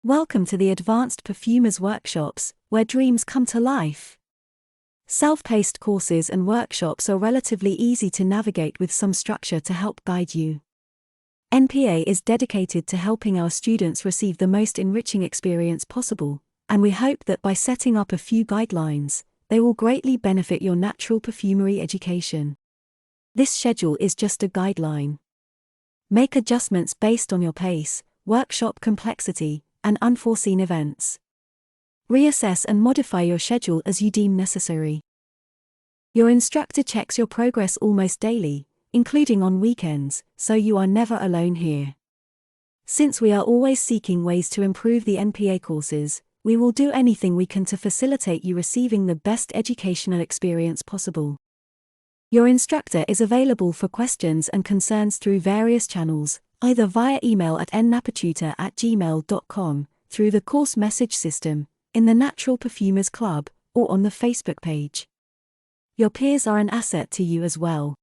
Welcome to the Advanced Perfumers Workshops, where dreams come to life. Self-paced courses and workshops are relatively easy to navigate with some structure to help guide you. NPA is dedicated to helping our students receive the most enriching experience possible, and we hope that by setting up a few guidelines, they will greatly benefit your natural perfumery education. This schedule is just a guideline. Make adjustments based on your pace, workshop complexity, and unforeseen events. Reassess and modify your schedule as you deem necessary. Your instructor checks your progress almost daily, including on weekends, so you are never alone here. Since we are always seeking ways to improve the NPA courses, we will do anything we can to facilitate you receiving the best educational experience possible. Your instructor is available for questions and concerns through various channels, either via email at nnapatutor@gmail.com, through the course message system, in the Natural Perfumers Club, or on the Facebook page. Your peers are an asset to you as well.